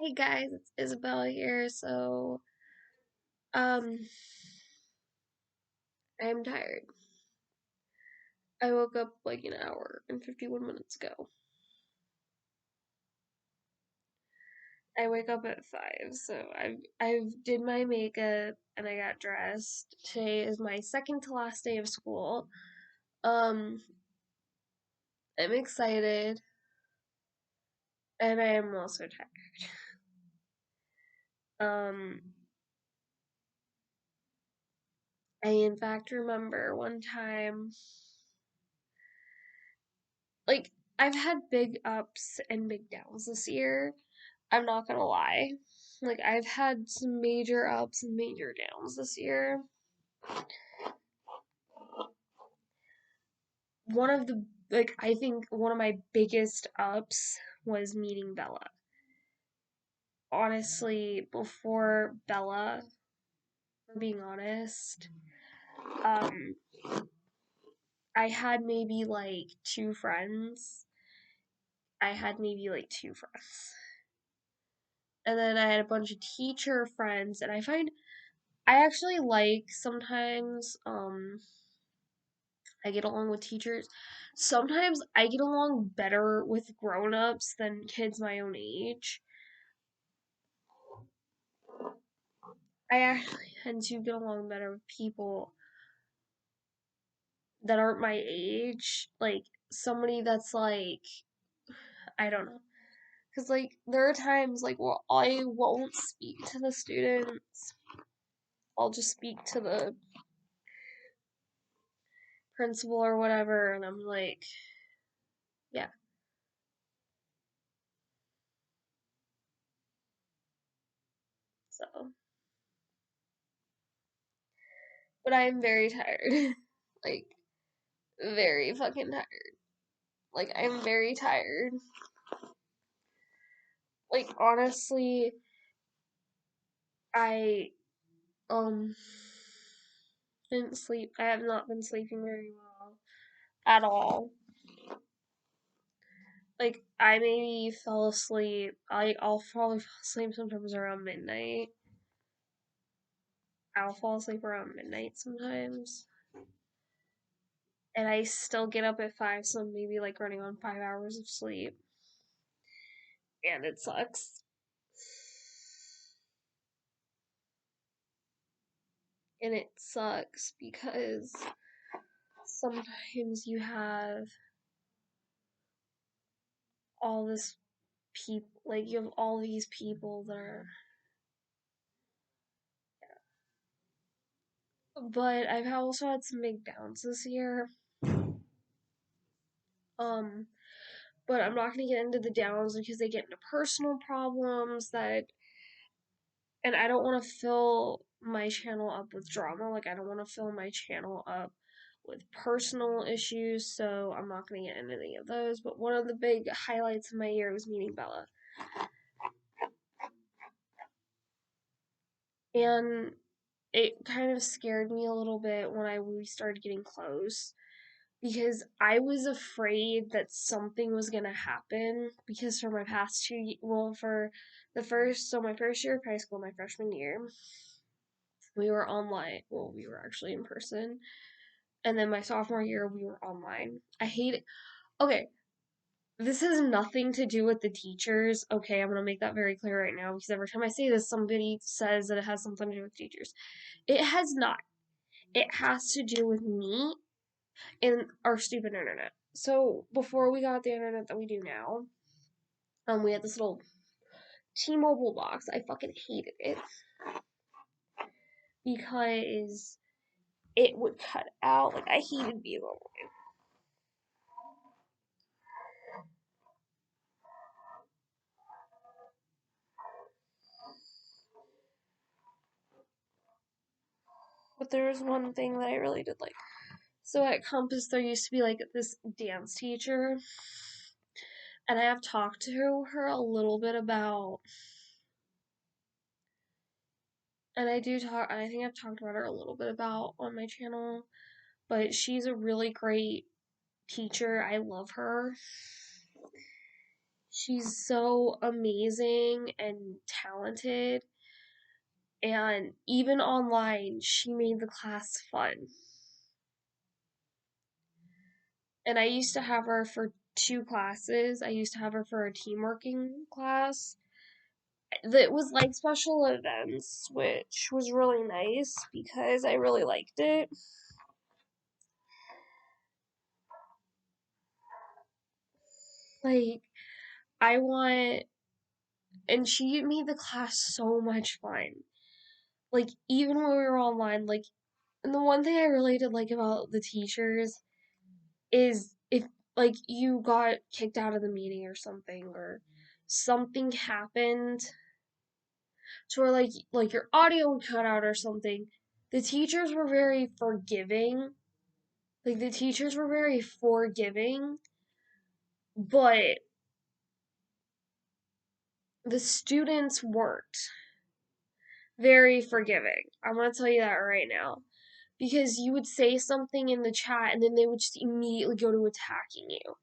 Hey guys, it's Isabella here. Um, I'm tired. I woke up like an hour and 51 minutes ago. I wake up at 5, so I've did my makeup and I got dressed. Today is my second to last day of school. Um, I'm excited and I am also tired. Um, I in fact remember one time, like, I've had big ups and big downs this year. I'm not gonna lie. Like, I've had some major ups and major downs this year. I think one of my biggest ups was meeting Bella. Honestly, before Bella, for being honest, um, I had maybe like two friends. I had maybe like two friends. And then I had a bunch of teacher friends, and I find I actually like sometimes, I get along with teachers. Sometimes I get along better with grown-ups than kids my own age. I actually tend to get along better with people that aren't my age. Like somebody that's like, I don't know. Cause like there are times like I won't speak to the students. I'll just speak to the principal or whatever, and I'm like, yeah. So, but I'm very tired. Like very fucking tired. Like I'm very tired. Like honestly, I um didn't sleep. I have not been sleeping very well at all. Like I maybe fell asleep. I'll probably fall asleep sometimes around midnight. I'll fall asleep around midnight sometimes. And I still get up at 5, so I'm maybe like running on 5 hours of sleep. And it sucks. And it sucks because sometimes you have all this people, like you have all these people that are, but I've also had some big downs this year. Um, but I'm not gonna get into the downs because they get into personal problems and I don't want to fill my channel up with drama. Like I don't want to fill my channel up with personal issues, so I'm not gonna get into any of those. But one of the big highlights of my year was meeting Bella, and it kind of scared me a little bit when we started getting close because I was afraid that something was gonna happen because for my past for my first year of high school, my freshman year, we were online. Well, we were actually in person, and then my sophomore year, we were online. I hate it. Okay, this has nothing to do with the teachers. Okay, I'm gonna make that very clear right now because every time I say this, somebody says that it has something to do with teachers. It has not. It has to do with me and our stupid internet. So before we got the internet that we do now, we had this little T-Mobile box. I fucking hated it because it would cut out. Like I hated being online. But there was one thing that I really did like. So at Compass, there used to be like this dance teacher, and I have talked to her a little bit about, and I think I've talked about her a little bit about on my channel, but she's a really great teacher. I love her. She's so amazing and talented, and even online, she made the class fun. And I used to have her for two classes. I used to have her for a team working class that was like special events, which was really nice because I really liked it. Like, I want, and she made the class so much fun. Like, even when we were online, like, and the one thing I really did like about the teachers is if, like, you got kicked out of the meeting or something happened to where, like your audio would cut out or something, the teachers were very forgiving. Like, the teachers were very forgiving, but the students weren't very forgiving. I'm gonna tell you that right now. Because you would say something in the chat and then they would just immediately go to attacking you.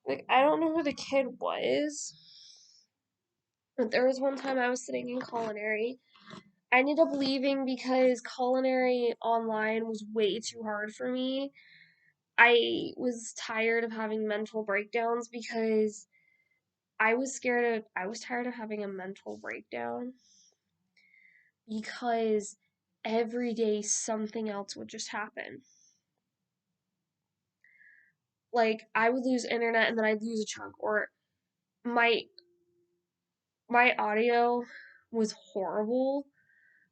Like, I don't know who the kid was, but there was one time I was sitting in culinary. I ended up leaving because culinary online was way too hard for me. I was tired of having mental breakdowns because I was tired of having a mental breakdown because every day something else would just happen. Like, I would lose internet and then I'd lose a chunk, or my my audio was horrible.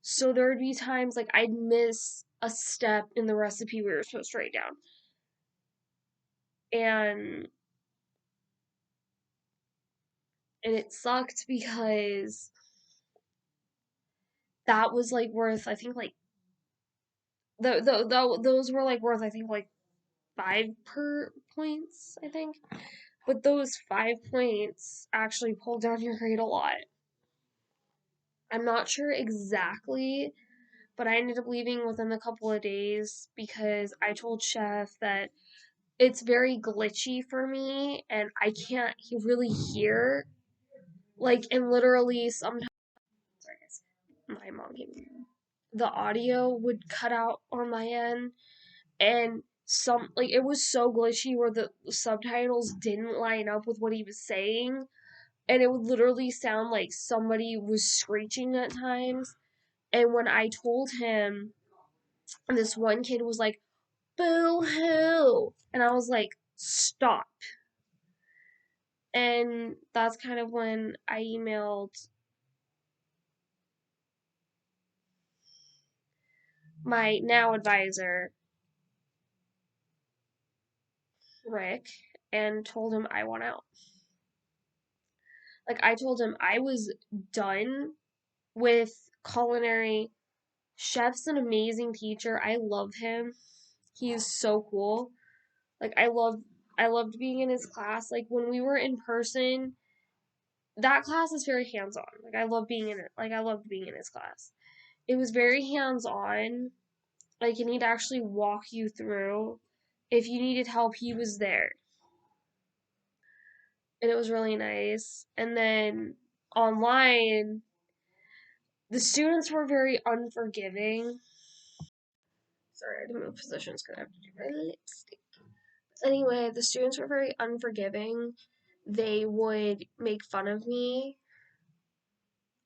So there would be times like I'd miss a step in the recipe we were supposed to write down. And it sucked because that was like worth, I think, like those were like worth, I think, like 5 points, I think. But those 5 points actually pulled down your grade a lot. I'm not sure exactly, but I ended up leaving within a couple of days because I told Chef that it's very glitchy for me and I can't really hear. Like, and literally sometimes, sorry guys, my mom came in. The audio would cut out on my end, and like, it was so glitchy where the subtitles didn't line up with what he was saying, and it would literally sound like somebody was screeching at times. And when I told him, this one kid was like, boo hoo. And I was like, stop. And that's kind of when I emailed my now advisor, Rick, and told him I want out. Like, I told him I was done with culinary. Chef's an amazing teacher. I love him. He is so cool. Like, I loved being in his class. Like, when we were in person, that class is very hands-on. Like, I love being in it. Like, I loved being in his class. It was very hands-on. Like, and he'd actually walk you through. If you needed help, he was there. And it was really nice. And then online, the students were very unforgiving. Sorry, I had to move positions because I have to do my lipstick. Anyway, the students were very unforgiving. They would make fun of me.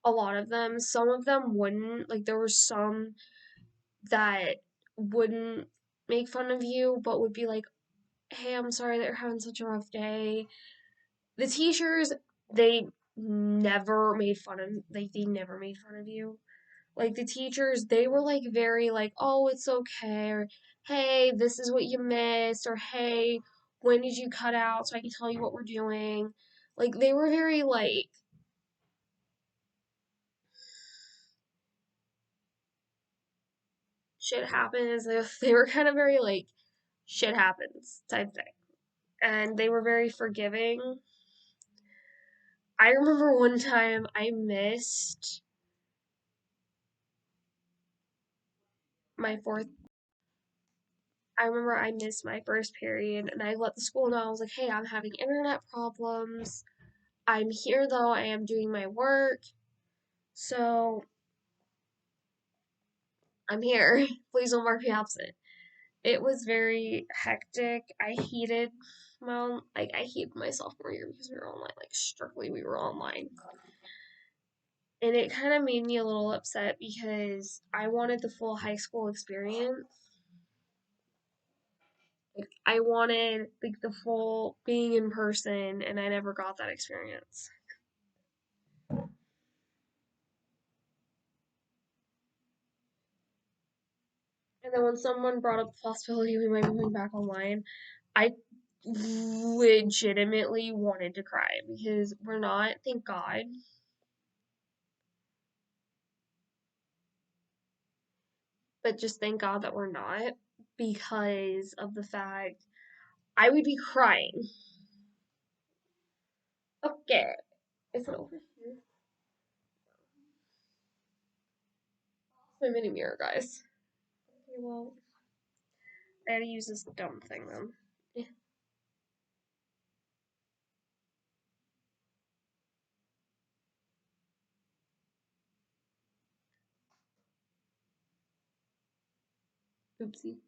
A lot of them. Some of them wouldn't. Like, there were some that wouldn't make fun of you, but would be like, hey, I'm sorry that you're having such a rough day. The teachers, they never made fun of, like, they never made fun of you. Like, the teachers, they were like very like, oh, it's okay, or hey, this is what you missed, or hey, when did you cut out so I can tell you what we're doing. Like, they were very like, shit happens. They were kind of very like, shit happens type thing. And they were very forgiving. I remember one time I missed my fourth I remember I missed my first period and I let the school know. I was like, hey, I'm having internet problems. I'm here though. I am doing my work. So I'm here. Please don't mark me absent. It was very hectic. I hated I hated my sophomore year because we were online, like strictly we were online. And it kind of made me a little upset because I wanted the full high school experience. Like I wanted like the full being in person and I never got that experience. And then when someone brought up the possibility we might be moving back online, I legitimately wanted to cry because we're not, thank God, but just thank God that we're not because of the fact I would be crying. Okay, is it over here? My mini mirror, guys. Okay, well, I had to use this dumb thing then. Eh, oopsie.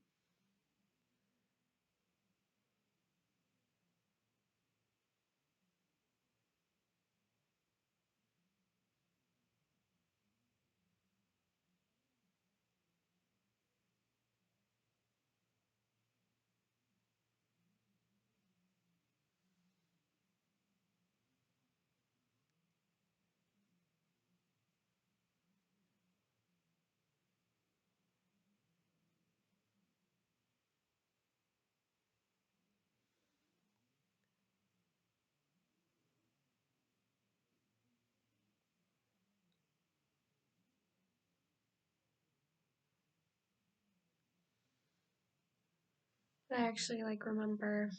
I actually like remember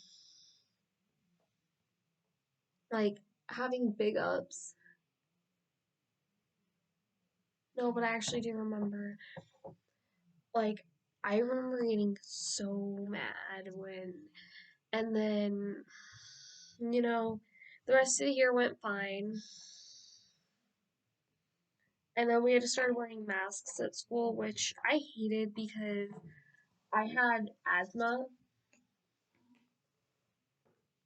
like having big ups. No, but I actually do remember like I remember getting so mad when and then you know the rest of the year went fine. And then we had to start wearing masks at school, which I hated because I had asthma.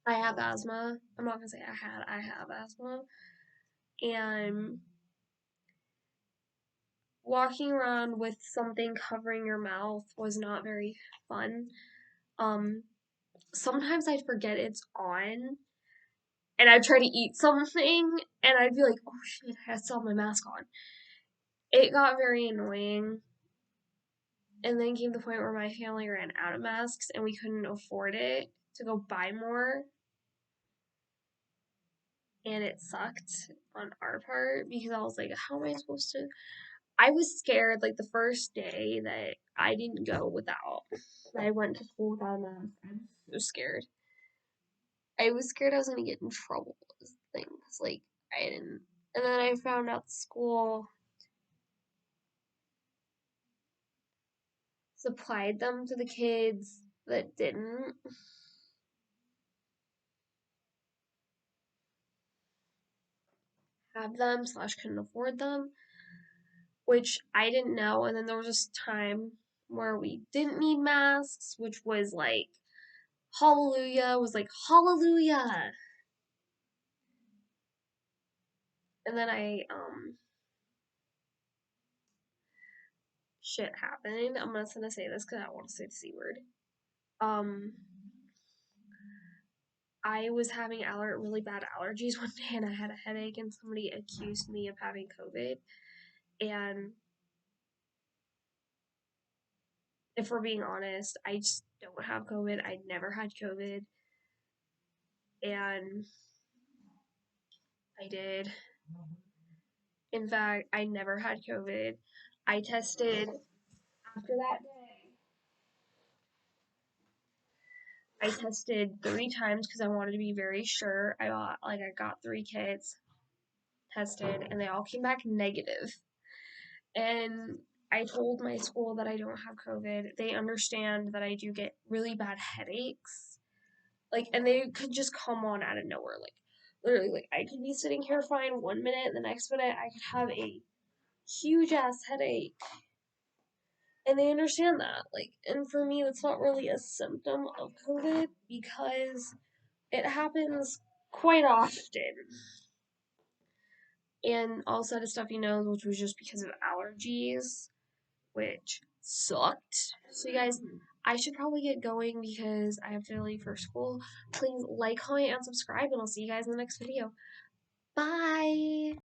I have asthma. I'm not gonna say I have asthma. And walking around with something covering your mouth was not very fun. Um, Sometimes I'd forget it's on and I'd try to eat something and I'd be like, oh shit, I still have my mask on. It got very annoying. And then came the point where my family ran out of masks and we couldn't afford it to go buy more. And it sucked on our part because I was like, how am I supposed to? I was scared like the first day that I didn't go without. I went to school without a mask. I was so scared. I was scared I was gonna get in trouble with things. Like I didn't. And then I found out the school supplied them to the kids that didn't have them slash couldn't afford them, which I didn't know. And then there was this time where we didn't need masks, which was like hallelujah, was like hallelujah. And then shit happened. I'm not gonna say this because I don't want to say the C word. Um I was having really bad allergies one day and I had a headache and somebody accused me of having COVID. And if we're being honest, I just don't have COVID. I never had COVID. And I did. In fact, I never had COVID. I tested after that day. I tested 3 times because I wanted to be very sure. I got 3 kits tested and they all came back negative. And I told my school that I don't have COVID. They understand that I do get really bad headaches. Like, and they could just come on out of nowhere. Like, literally, like, I could be sitting here fine 1 minute, and the next minute I could have a huge ass headache. And they understand that. Like, and for me, that's not really a symptom of COVID because it happens quite often. And all set of stuffy nose, which was just because of allergies, which sucked. So, you guys, I should probably get going because I have to leave for school. Please like, comment, and subscribe, and I'll see you guys in the next video. Bye!